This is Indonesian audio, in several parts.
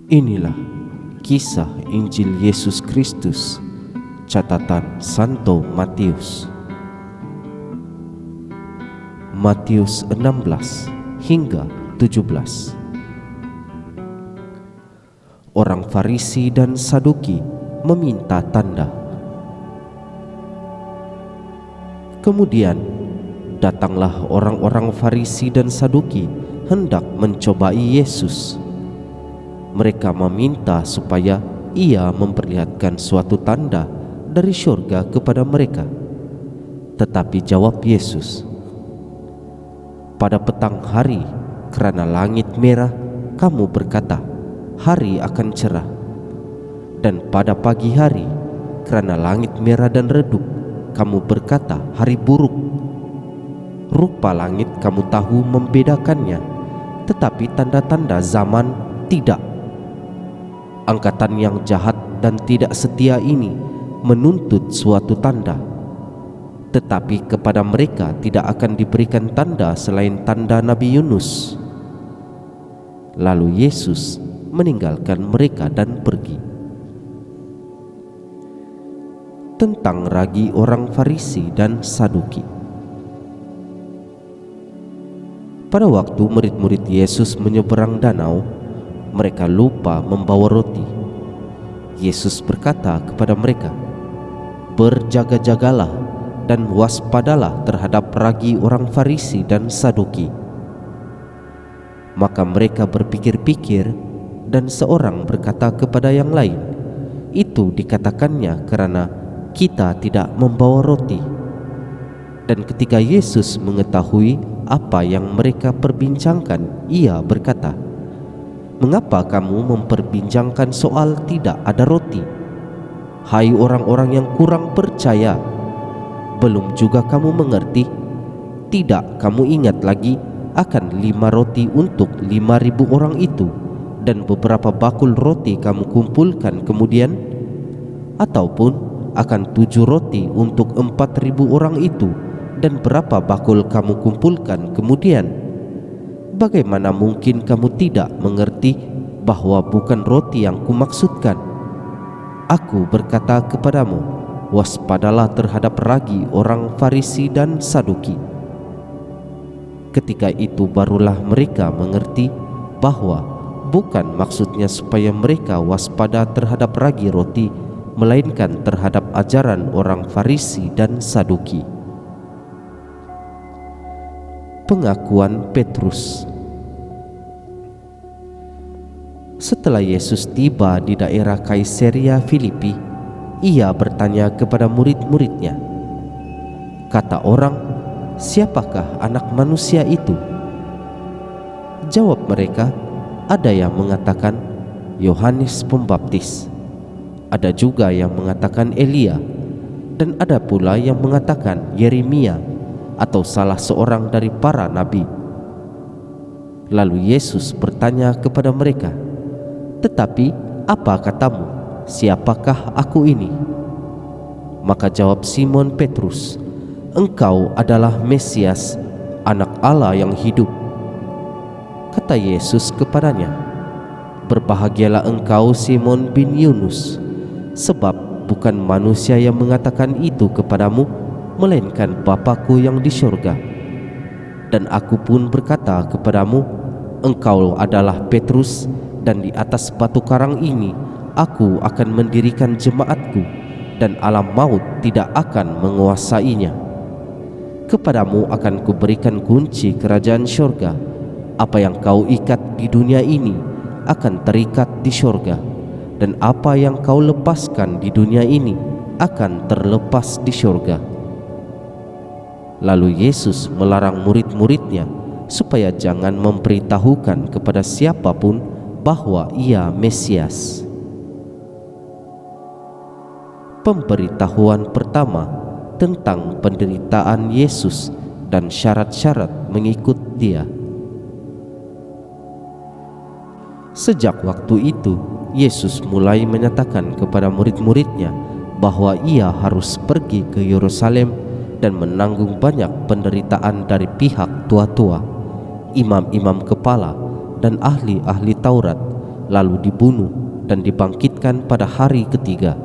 Inilah kisah Injil Yesus Kristus, catatan Santo Matius. Matius 16 hingga 17. Orang Farisi dan Saduki meminta tanda. Kemudian datanglah orang-orang Farisi dan Saduki hendak mencobai Yesus. Mereka meminta supaya ia memperlihatkan suatu tanda dari syurga kepada mereka. Tetapi jawab Yesus, "Pada petang hari, kerana langit merah, kamu berkata, hari akan cerah. Dan pada pagi hari, kerana langit merah dan redup, kamu berkata, hari buruk. Rupa langit kamu tahu membedakannya, tetapi tanda-tanda zaman tidak. Angkatan yang jahat dan tidak setia ini menuntut suatu tanda, tetapi kepada mereka tidak akan diberikan tanda selain tanda Nabi Yunus." Lalu Yesus meninggalkan mereka dan pergi. Tentang ragi orang Farisi dan Saduki. Pada waktu murid-murid Yesus menyeberang danau, mereka lupa membawa roti. Yesus berkata kepada mereka, "Berjaga-jagalah dan waspadalah terhadap ragi orang Farisi dan Saduki." Maka mereka berpikir-pikir, dan seorang berkata kepada yang lain, "Itu dikatakannya karena kita tidak membawa roti." Dan ketika Yesus mengetahui apa yang mereka perbincangkan, ia berkata, "Mengapa kamu memperbincangkan soal tidak ada roti? Hai orang-orang yang kurang percaya, belum juga kamu mengerti? Tidak kamu ingat lagi akan 5 roti untuk 5.000 orang itu, dan beberapa bakul roti kamu kumpulkan kemudian? Ataupun akan 7 roti untuk 4.000 orang itu, dan berapa bakul kamu kumpulkan kemudian? Bagaimana mungkin kamu tidak mengerti bahwa bukan roti yang kumaksudkan? Aku berkata kepadamu, waspadalah terhadap ragi orang Farisi dan Saduki." Ketika itu barulah mereka mengerti bahwa bukan maksudnya supaya mereka waspada terhadap ragi roti, melainkan terhadap ajaran orang Farisi dan Saduki. Pengakuan Petrus. Setelah Yesus tiba di daerah Kaisaria Filipi, ia bertanya kepada murid-muridnya, "Kata orang, siapakah anak manusia itu?" Jawab mereka, "Ada yang mengatakan Yohanes Pembaptis, ada juga yang mengatakan Elia, dan ada pula yang mengatakan Yeremia atau salah seorang dari para nabi." Lalu Yesus bertanya kepada mereka, "Tetapi apa katamu, siapakah aku ini?" Maka jawab Simon Petrus, "Engkau adalah Mesias, Anak Allah yang hidup." Kata Yesus kepadanya, "Berbahagialah engkau Simon bin Yunus, sebab bukan manusia yang mengatakan itu kepadamu, melainkan Bapa-Ku yang di surga. Dan aku pun berkata kepadamu, engkau adalah Petrus, dan di atas batu karang ini aku akan mendirikan jemaatku, dan alam maut tidak akan menguasainya. Kepadamu akan kuberikan kunci kerajaan surga. Apa yang kau ikat di dunia ini akan terikat di surga, dan apa yang kau lepaskan di dunia ini akan terlepas di surga." Lalu Yesus melarang murid-muridnya supaya jangan memberitahukan kepada siapapun bahwa ia Mesias. Pemberitahuan pertama tentang penderitaan Yesus dan syarat-syarat mengikut Dia. Sejak waktu itu, Yesus mulai menyatakan kepada murid-muridnya bahwa ia harus pergi ke Yerusalem dan menanggung banyak penderitaan dari pihak tua-tua, imam-imam kepala, dan ahli-ahli Taurat, lalu dibunuh dan dibangkitkan pada hari ketiga.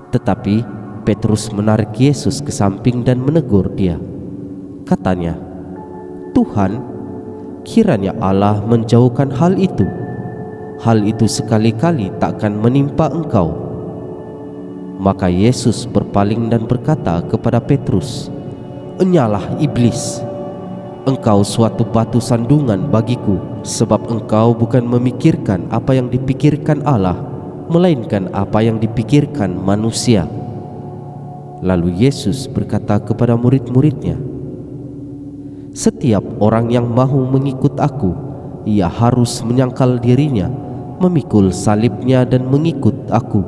Tetapi Petrus menarik Yesus ke samping dan menegur dia. Katanya, "Tuhan, kiranya Allah menjauhkan hal itu. Hal itu sekali-kali takkan menimpa engkau." Maka Yesus berpaling dan berkata kepada Petrus, "Enyalah iblis, engkau suatu batu sandungan bagiku, sebab engkau bukan memikirkan apa yang dipikirkan Allah, melainkan apa yang dipikirkan manusia." Lalu Yesus berkata kepada murid-muridnya, "Setiap orang yang mahu mengikut aku, ia harus menyangkal dirinya, memikul salibnya dan mengikut aku.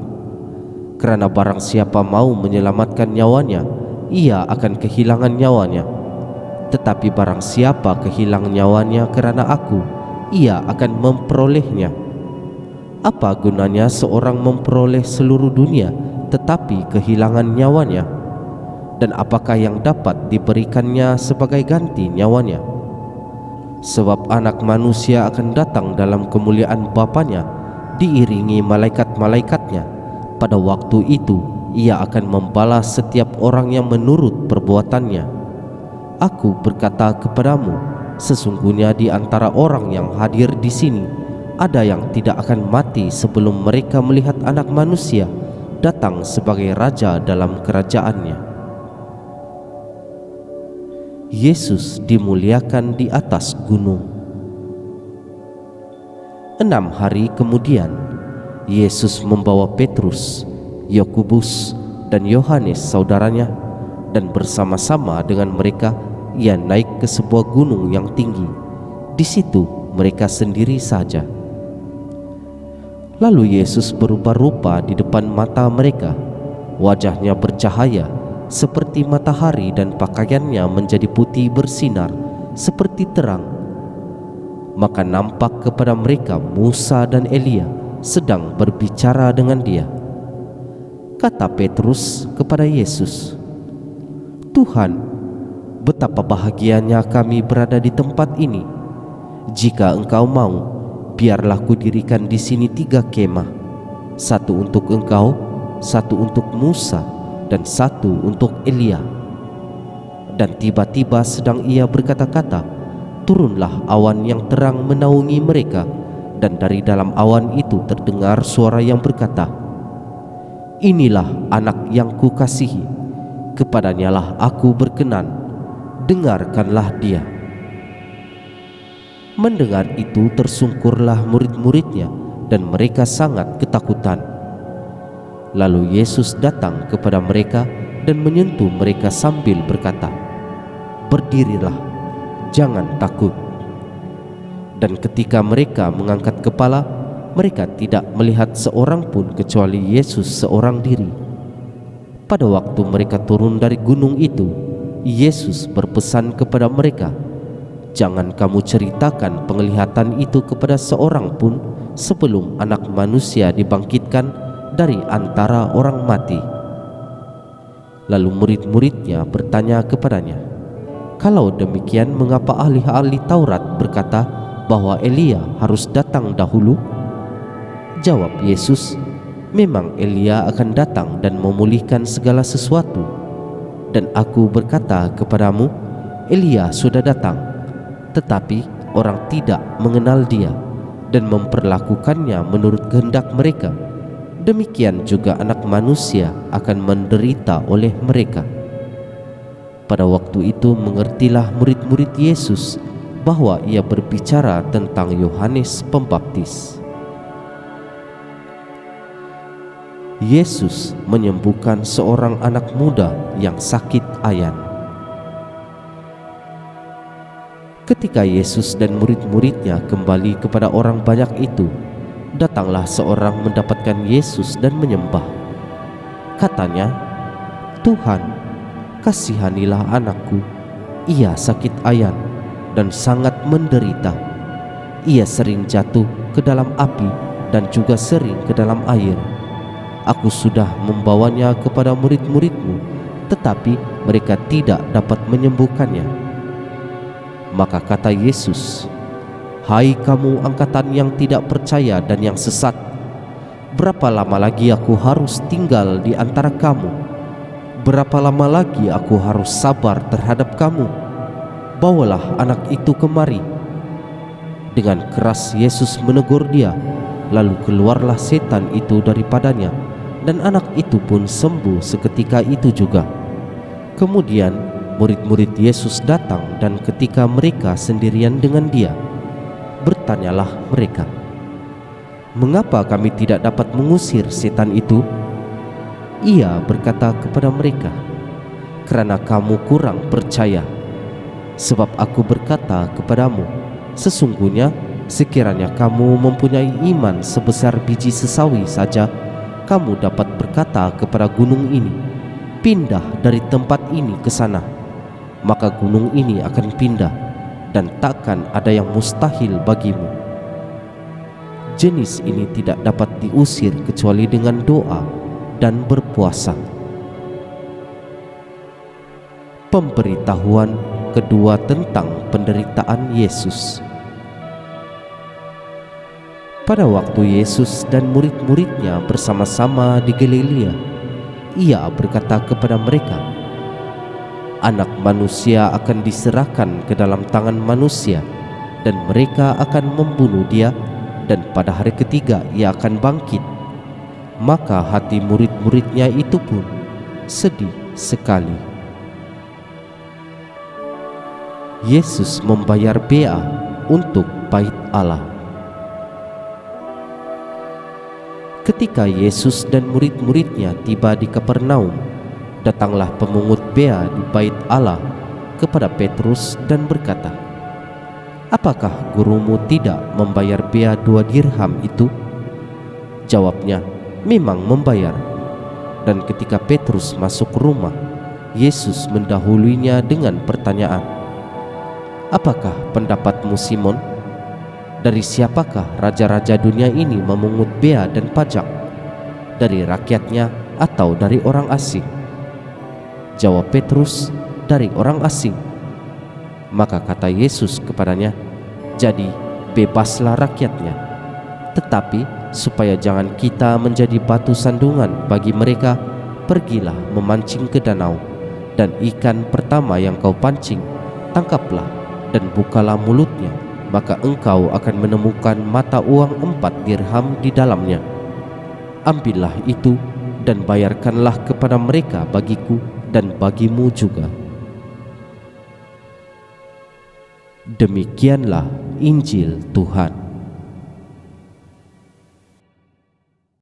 Kerana barang siapa mau menyelamatkan nyawanya, ia akan kehilangan nyawanya. Tetapi barang siapa kehilang nyawanya kerana aku, ia akan memperolehnya. Apa gunanya seorang memperoleh seluruh dunia tetapi kehilangan nyawanya? Dan apakah yang dapat diberikannya sebagai ganti nyawanya? Sebab Anak Manusia akan datang dalam kemuliaan Bapanya, diiringi malaikat-malaikatnya. Pada waktu itu ia akan membalas setiap orang yang menurut perbuatannya. Aku berkata kepadamu, sesungguhnya di antara orang yang hadir di sini ada yang tidak akan mati sebelum mereka melihat Anak Manusia datang sebagai Raja dalam kerajaannya." Yesus dimuliakan di atas gunung. 6 hari kemudian, Yesus membawa Petrus, Yakobus, dan Yohanes saudaranya, dan bersama-sama dengan mereka ia naik ke sebuah gunung yang tinggi. Di situ mereka sendiri saja. Lalu Yesus berubah rupa di depan mata mereka. Wajahnya bercahaya seperti matahari dan pakaiannya menjadi putih bersinar seperti terang. Maka nampak kepada mereka Musa dan Elia sedang berbicara dengan dia. Kata Petrus kepada Yesus, "Tuhan, betapa bahagianya kami berada di tempat ini. Jika Engkau mau, biarlah kudirikan di sini 3 kemah, satu untuk Engkau, satu untuk Musa, dan satu untuk Elia." Dan tiba-tiba sedang ia berkata-kata, turunlah awan yang terang menaungi mereka, dan dari dalam awan itu terdengar suara yang berkata, "Inilah anak yang kukasihi, kepadanyalah aku berkenan, dengarkanlah dia." Mendengar itu tersungkurlah murid-muridnya dan mereka sangat ketakutan. Lalu Yesus datang kepada mereka dan menyentuh mereka sambil berkata, "Berdirilah, jangan takut." Dan ketika mereka mengangkat kepala, mereka tidak melihat seorang pun kecuali Yesus seorang diri. Pada waktu mereka turun dari gunung itu, Yesus berpesan kepada mereka, "Jangan kamu ceritakan penglihatan itu kepada seorang pun sebelum Anak Manusia dibangkitkan dari antara orang mati." Lalu murid-muridnya bertanya kepadanya, "Kalau demikian, mengapa ahli-ahli Taurat berkata bahwa Elia harus datang dahulu?" Jawab Yesus, "Memang Elia akan datang dan memulihkan segala sesuatu. Dan aku berkata kepadamu, Elia sudah datang, tetapi orang tidak mengenal dia dan memperlakukannya menurut kehendak mereka. Demikian juga Anak Manusia akan menderita oleh mereka." Pada waktu itu mengertilah murid-murid Yesus bahwa ia berbicara tentang Yohanes Pembaptis. Yesus menyembuhkan seorang anak muda yang sakit ayan. Ketika Yesus dan murid-muridnya kembali kepada orang banyak itu, datanglah seorang mendapatkan Yesus dan menyembah. Katanya, "Tuhan, kasihanilah anakku. Ia sakit ayan dan sangat menderita. Ia sering jatuh ke dalam api dan juga sering ke dalam air. Aku sudah membawanya kepada murid-muridmu, tetapi mereka tidak dapat menyembuhkannya." Maka kata Yesus, Hai kamu angkatan yang tidak percaya dan yang sesat, berapa lama lagi aku harus tinggal di antara kamu? Berapa lama lagi aku harus sabar terhadap kamu? Bawalah anak itu kemari." Dengan keras Yesus menegur dia, lalu keluarlah setan itu daripadanya, dan anak itu pun sembuh seketika itu juga. Kemudian murid-murid Yesus datang, dan ketika mereka sendirian dengan dia, bertanyalah mereka, "Mengapa kami tidak dapat mengusir setan itu?" Ia berkata kepada mereka, "Karena kamu kurang percaya. Sebab aku berkata kepadamu, sesungguhnya sekiranya kamu mempunyai iman sebesar biji sesawi saja, kamu dapat berkata kepada gunung ini, 'Pindah dari tempat ini ke sana,' maka gunung ini akan pindah, dan takkan ada yang mustahil bagimu." Jenis ini tidak dapat diusir kecuali dengan doa dan berpuasa. Pemberitahuan kedua tentang penderitaan Yesus. Pada waktu Yesus dan murid-muridnya bersama-sama di Galilea, ia berkata kepada mereka, "Anak manusia akan diserahkan ke dalam tangan manusia, dan mereka akan membunuh dia, dan pada hari ketiga ia akan bangkit." Maka hati murid-muridnya itu pun sedih sekali. Yesus membayar bea untuk bait Allah. Ketika Yesus dan murid-muridnya tiba di Kapernaum, datanglah pemungut bea di bait Allah kepada Petrus dan berkata, "Apakah gurumu tidak membayar bea 2 dirham itu?" Jawabnya, "Memang membayar." Dan ketika Petrus masuk rumah, Yesus mendahuluinya dengan pertanyaan, "Apakah pendapatmu, Simon? Dari siapakah raja-raja dunia ini memungut bea dan pajak? Dari rakyatnya atau dari orang asing?" Jawab Petrus, "Dari orang asing." Maka kata Yesus kepadanya, "Jadi bebaslah rakyatnya. Tetapi supaya jangan kita menjadi batu sandungan bagi mereka, pergilah memancing ke danau, dan ikan pertama yang kau pancing, tangkaplah dan bukalah mulutnya, maka engkau akan menemukan mata uang 4 dirham di dalamnya. Ambillah itu dan bayarkanlah kepada mereka bagiku dan bagimu juga." Demikianlah Injil Tuhan.